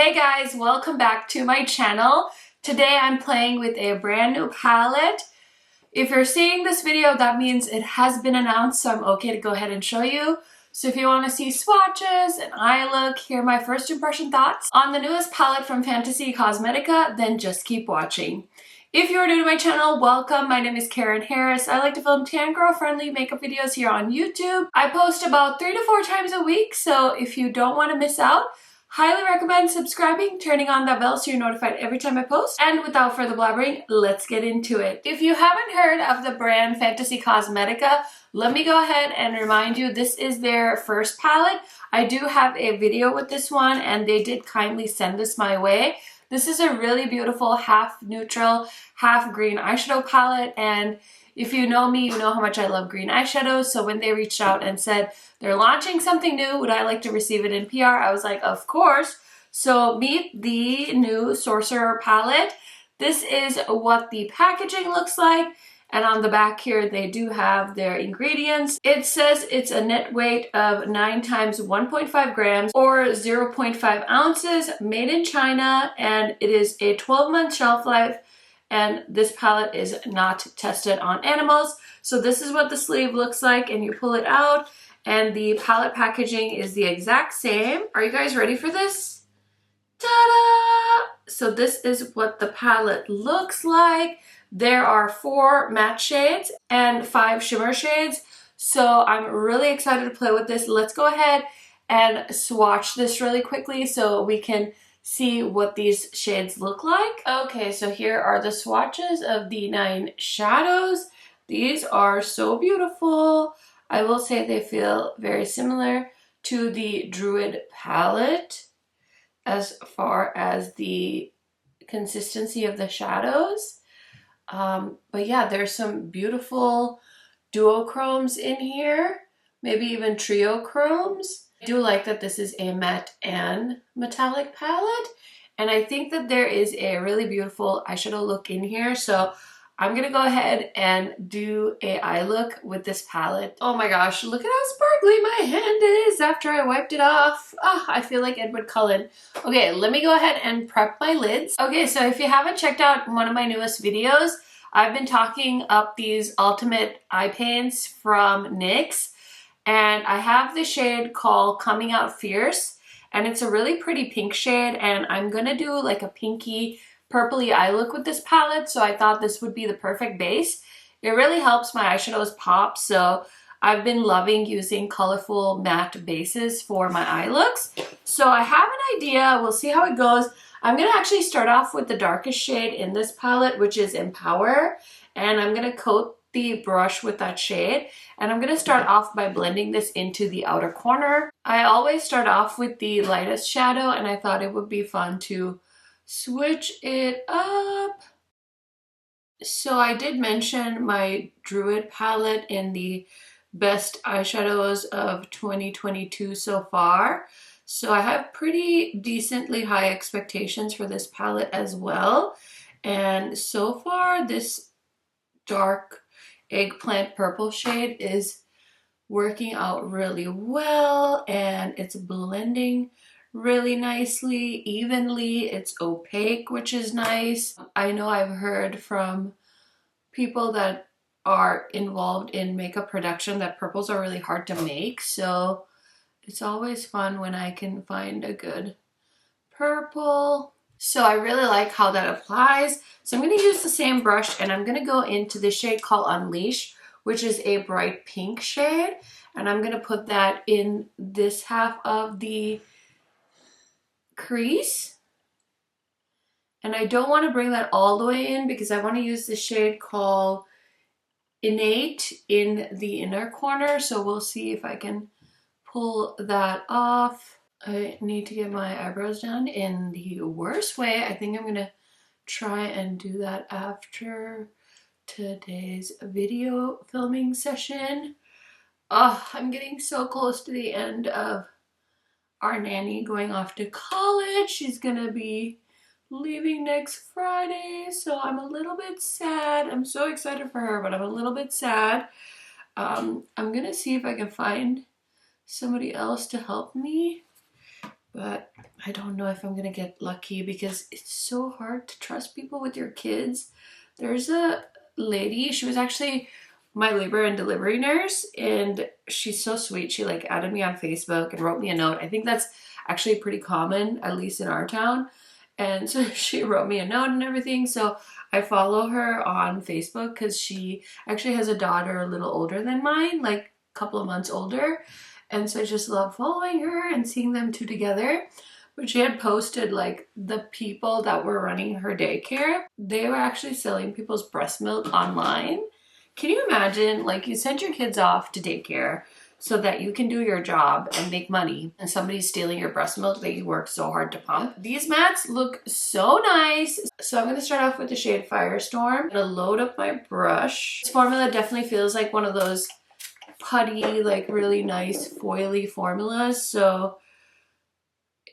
Hey guys, welcome back to my channel. Today I'm playing with a brand new palette. If you're seeing this video, that means it has been announced, so I'm okay to go ahead and show you. So if you want to see swatches and eye look, hear my first impression thoughts on the newest palette from Fantasy Cosmetica, then just keep watching. If you're new to my channel, welcome. My name is KARENHARRIS. I like to film tan girl friendly makeup videos here on YouTube. I post about 3 to 4 times a week, so if you don't want to miss out, highly recommend subscribing, turning on that bell so you're notified every time I post. And without further blabbering, let's get into it. If you haven't heard of the brand Fantasy Cosmetica, let me go ahead and remind you, this is their first palette. I do have a video with this one and they did kindly send this my way. This is a really beautiful half neutral, half green eyeshadow palette, and if you know me, you know how much I love green eyeshadows. So when they reached out and said they're launching something new, would I like to receive it in PR? I was like, of course. So meet the new Sorcerer palette. This is what the packaging looks like. And on the back here, they do have their ingredients. It says it's a net weight of 9 times 1.5 grams or 0.5 ounces, made in China, and it is a 12-month shelf life. And this palette is not tested on animals. So this is what the sleeve looks like, and you pull it out, and the palette packaging is the exact same. Are you guys ready for this? Ta-da! So this is what the palette looks like. There are 4 matte shades and 5 shimmer shades. So I'm really excited to play with this. Let's go ahead and swatch this really quickly so we can see what these shades look like. Okay, so here are the swatches of the 9 shadows. These are so beautiful. I will say they feel very similar to the Druid palette as far as the consistency of the shadows. But yeah, there's some beautiful duochromes in here, maybe even triochromes. I do like that this is a matte and metallic palette, and I think that there is a really beautiful eyeshadow look in here, so I'm gonna go ahead and do a eye look with this palette. Oh my gosh, look at how sparkly my hand is after I wiped it off. Oh, I feel like Edward Cullen. Okay, let me go ahead and prep my lids. Okay, so if you haven't checked out one of my newest videos, I've been talking up these ultimate eye paints from NYX. And I have the shade called Coming Out Fierce, and it's a really pretty pink shade, and I'm gonna do like a pinky purpley eye look with this palette, so I thought this would be the perfect base. It really helps my eyeshadows pop, so I've been loving using colorful matte bases for my eye looks. So I have an idea, we'll see how it goes. I'm gonna actually start off with the darkest shade in this palette, which is Empower, and I'm gonna coat the brush with that shade, and I'm gonna start off by blending this into the outer corner. I always start off with the lightest shadow, and I thought it would be fun to switch it up. So I did mention my Druid palette in the best eyeshadows of 2022 so far. So I have pretty decently high expectations for this palette as well. And so far, this dark eggplant purple shade is working out really well, and it's blending really nicely, evenly. It's opaque, which is nice. I know I've heard from people that are involved in makeup production that purples are really hard to make, so it's always fun when I can find a good purple. So I really like how that applies. So I'm going to use the same brush, and I'm going to go into the shade called Unleash, which is a bright pink shade. And I'm going to put that in this half of the crease. And I don't want to bring that all the way in because I want to use the shade called Innate in the inner corner. So we'll see if I can pull that off. I need to get my eyebrows done in the worst way. I think I'm going to try and do that after today's video filming session. Oh, I'm getting so close to the end of our nanny going off to college. She's going to be leaving next Friday, so I'm a little bit sad. I'm so excited for her, but I'm a little bit sad. I'm going to see if I can find somebody else to help me. but I don't know if I'm gonna get lucky because it's so hard to trust people with your kids. There's a lady, she was actually my labor and delivery nurse, and she's so sweet. She like added me on Facebook and wrote me a note. I think that's actually pretty common, at least in our town. And so she wrote me a note and everything. So I follow her on Facebook because she actually has a daughter a little older than mine, like a couple of months older. And so I just love following her and seeing them two together. But she had posted like the people that were running her daycare, they were actually selling people's breast milk online. Can you imagine, like, you send your kids off to daycare so that you can do your job and make money, and somebody's stealing your breast milk that you worked so hard to pump? These mats look so nice. So I'm going to start off with the shade Firestorm. I'm going to load up my brush. This formula definitely feels like one of those putty, like really nice foily formulas. So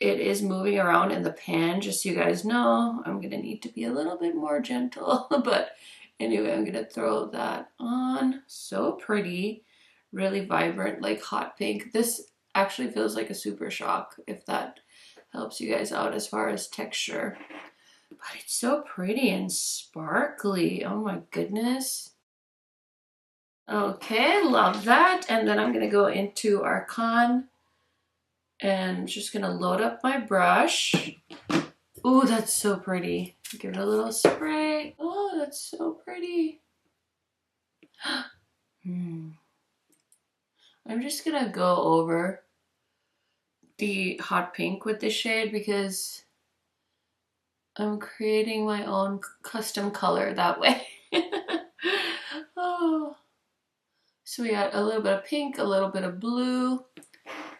it is moving around in the pan, just so you guys know. I'm going to need to be a little bit more gentle, but anyway, I'm going to throw that on. So pretty. Really vibrant, like hot pink. This actually feels like a Super Shock, if that helps you guys out as far as texture. But it's so pretty and sparkly. Oh my goodness. Okay, love that. And then I'm going to go into Archon and just going to load up my brush. Ooh, that's so pretty. Give it a little spray. Oh, that's so pretty. I'm just gonna go over the hot pink with this shade because I'm creating my own custom color that way. Oh. So we got a little bit of pink, a little bit of blue.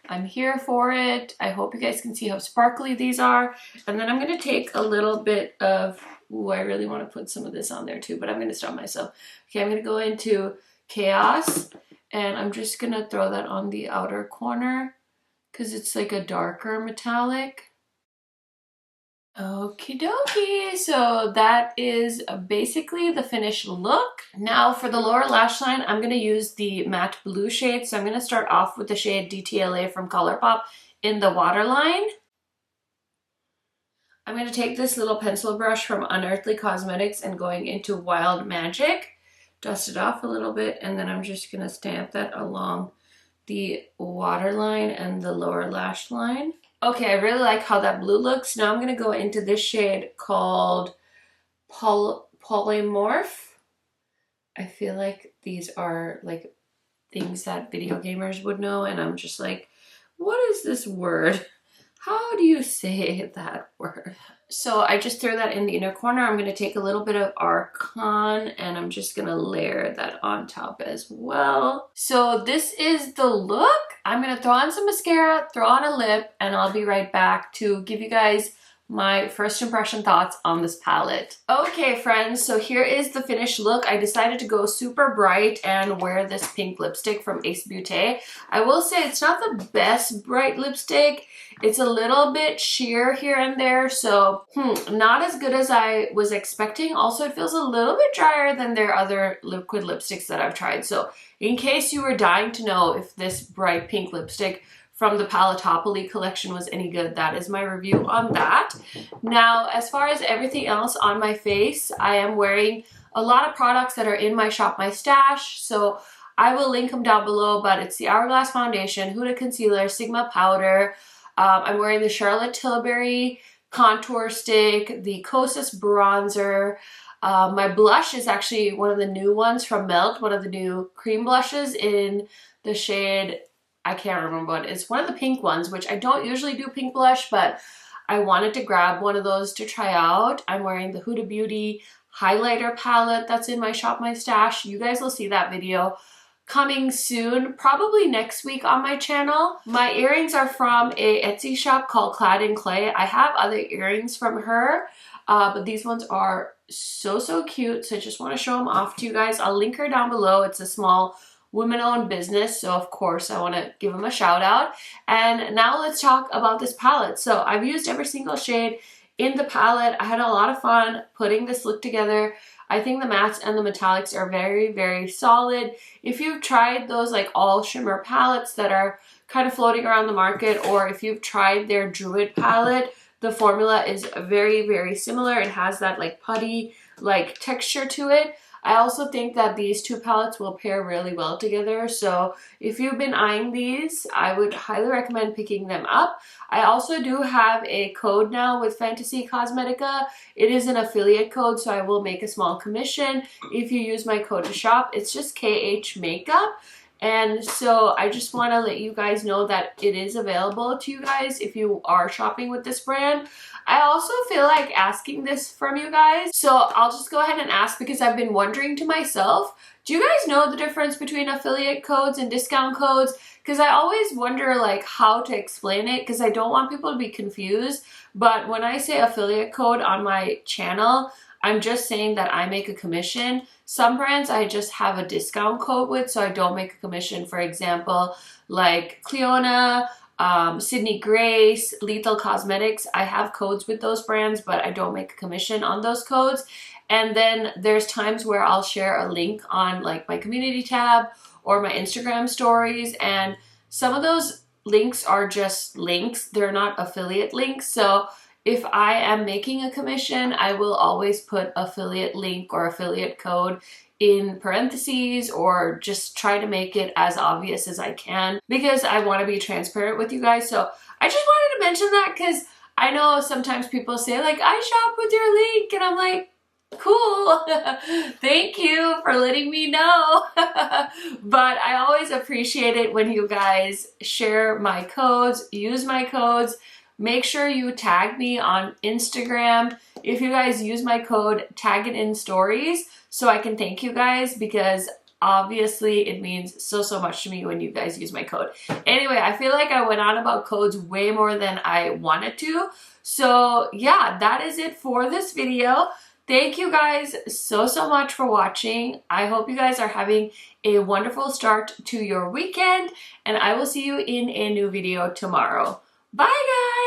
I'm here for it. I hope you guys can see how sparkly these are. And then I'm gonna take a little bit of, ooh, I really wanna put some of this on there too, but I'm gonna stop myself. Okay, I'm gonna go into Chaos. And I'm just gonna throw that on the outer corner because it's like a darker metallic. Okie dokie, so that is basically the finished look. Now for the lower lash line, I'm gonna use the matte blue shade. So I'm gonna start off with the shade DTLA from ColourPop in the waterline. I'm gonna take this little pencil brush from Unearthly Cosmetics and going into Wild Magic. Dust it off a little bit, and then I'm just gonna stamp that along the waterline and the lower lash line. Okay, I really like how that blue looks. Now I'm gonna go into this shade called Polymorph. I feel like these are like things that video gamers would know, and I'm just like, what is this word? How do you say that word? So I just threw that in the inner corner. I'm going to take a little bit of Archon and I'm just going to layer that on top as well. So this is the look. I'm going to throw on some mascara, throw on a lip, and I'll be right back to give you guys my first impression thoughts on this palette. Okay friends, so here is the finished look. I decided to go super bright and wear this pink lipstick from Beaute. I will say it's not the best bright lipstick. It's a little bit sheer here and there, so not as good as I was expecting. Also, it feels a little bit drier than their other liquid lipsticks that I've tried. So in case you were dying to know if this bright pink lipstick from the Paletopoly collection was any good, that is my review on that. Now, as far as everything else on my face, I am wearing a lot of products that are in my Shop My Stash, so I will link them down below, but it's the Hourglass Foundation, Huda Concealer, Sigma Powder. I'm wearing the Charlotte Tilbury Contour Stick, the Kosas Bronzer. My blush is actually one of the new ones from Melt, one of the new cream blushes in the shade, I can't remember what, it's one of the pink ones, which I don't usually do pink blush, but I wanted to grab one of those to try out. I'm wearing the Huda Beauty highlighter palette that's in my Shop My Stash. You guys will see that video coming soon, probably next week on my channel. My earrings are from a Etsy shop called Clad in Clay. I have other earrings from her, but these ones are so cute, so I just want to show them off to you guys. I'll link her down below. It's a small women-owned business, so of course I want to give them a shout out. And now let's talk about this palette. So I've used every single shade in the palette. I had a lot of fun putting this look together. I think the mattes and the metallics are very solid. If you've tried those like all shimmer palettes that are kind of floating around the market, or if you've tried their Druid palette, the formula is very, very similar. It has that like putty like texture to it. I also think that these two palettes will pair really well together. So if you've been eyeing these, I would highly recommend picking them up. I also do have a code now with Fantasy Cosmetica. It is an affiliate code, so I will make a small commission if you use my code to shop. It's just KHMAKEUP. And so I just want to let you guys know that it is available to you guys if you are shopping with this brand. I also feel like asking this from you guys, so I'll just go ahead and ask because I've been wondering to myself, do you guys know the difference between affiliate codes and discount codes? Because I always wonder like how to explain it, because I don't want people to be confused. But when I say affiliate code on my channel, I'm just saying that I make a commission. Some brands I just have a discount code with, so I don't make a commission. For example, like Cleona, Sydney Grace, Lethal Cosmetics, I have codes with those brands, but I don't make a commission on those codes. And then there's times where I'll share a link on like my community tab or my Instagram stories, and some of those links are just links. They're not affiliate links. So if I am making a commission, I will always put affiliate link or affiliate code in parentheses, or just try to make it as obvious as I can because I want to be transparent with you guys. So I just wanted to mention that because I know sometimes people say like, I shop with your link, and I'm like, cool, thank you for letting me know. But I always appreciate it when you guys share my codes, use my codes. Make sure you tag me on Instagram. If you guys use my code, tag it in stories so I can thank you guys, because obviously it means so much to me when you guys use my code. Anyway, I feel like I went on about codes way more than I wanted to. So yeah, that is it for this video. Thank you guys so much for watching. I hope you guys are having a wonderful start to your weekend, and I will see you in a new video tomorrow. Bye guys!